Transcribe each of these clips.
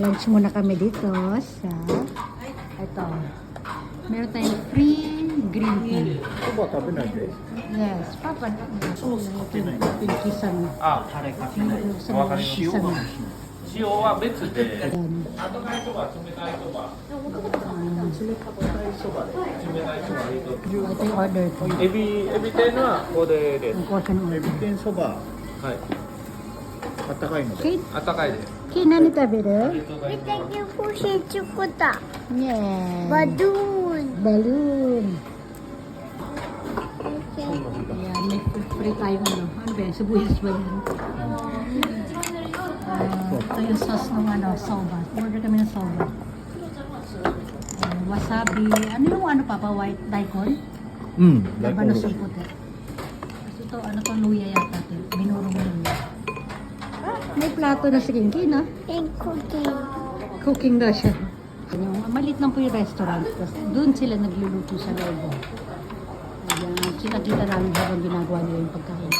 Lunch muna kami dito sa ito. Meron tayong free green tea. そば食べないで。 Yes, Papa. Pinkisan. あ、カレーかけない。Sa わかります。pinkisan. 塩は別で。 Yan. 温かいそば、冷たいそば。 冷たいそばで。冷たいそばいいと。 Ito yung order ko. エビ天はこれです。 Ang kuha ka ng エビ order. 天そば、はい。あったかいので。 Okay. 温かいです。 Kina ni Tabire? ありがとうございます。 Thank you po sa tsukuta. Yeah. Badun. Balloon. Okay. Ayan, may free tayong ano. Ano ba yan? Sibuyas ba yan? Ito yung sauce ng ano, soba. Order kami ng soba. Wasabi. Ano yung ano pa pa? White daikon? うん。 Labanos yung puti. Tapos ito, ano to, luya yata. Binurong luya. May plato na si Kinky, no? And cooking. Cooking daw siya. Yung, maliit lang po yung restaurant. Tapos doon sila nagluluto sa loob. Ayan, kita namin habang ginagawa nila yung pagkain.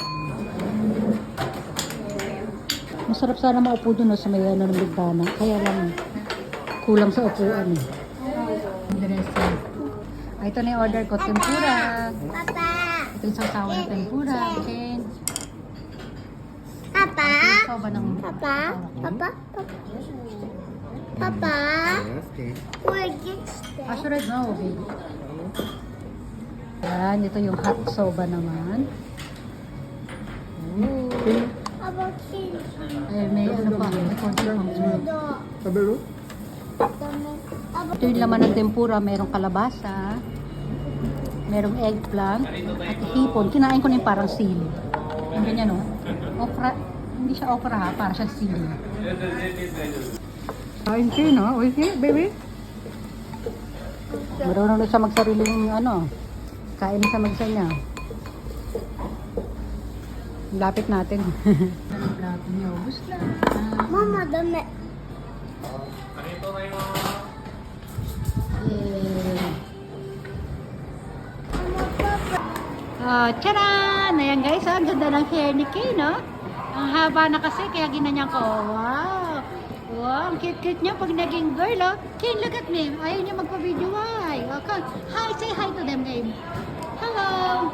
Masarap sana maupo doon no, sa may ano ng bigtana. Kaya lang kulang sa upuan. Dressing. Ito na yung order ko, tempura. Papa. Ito yung sasawa ng tempura. Okay. Papa. Ito ba ng Papa. Papa. Papa. Where gets that? Assured na, okay. Yan, ito yung hot soba naman. Ooh. About kids. Ay, may ano pa, may konti pang sunod. 食べる？ Ito yung laman ng tempura, merong kalabasa, merong eggplant, at hipon. Kinain ko na yung parang sili. Yung ganyan, no? Okra, hindi siya okra ha, parang siya sili. Kain kayo, no? Okay, baby? Marunong na siya magsariling ano, kain na siya magsa niya. Lapit natin. Ang plato niya, ubus na. Mama, dami. Tcharan! Ayan guys, ang ganda ng hair ni Kay, no? Ang haba na kasi, kaya ginanyan ko. Wow! Wow, ang cute-cute niya pag naging girl, oh. Kay, look at me. Ayaw niya magpa-video. Hi! Okay. Hi, say hi to them, Kay. Hello!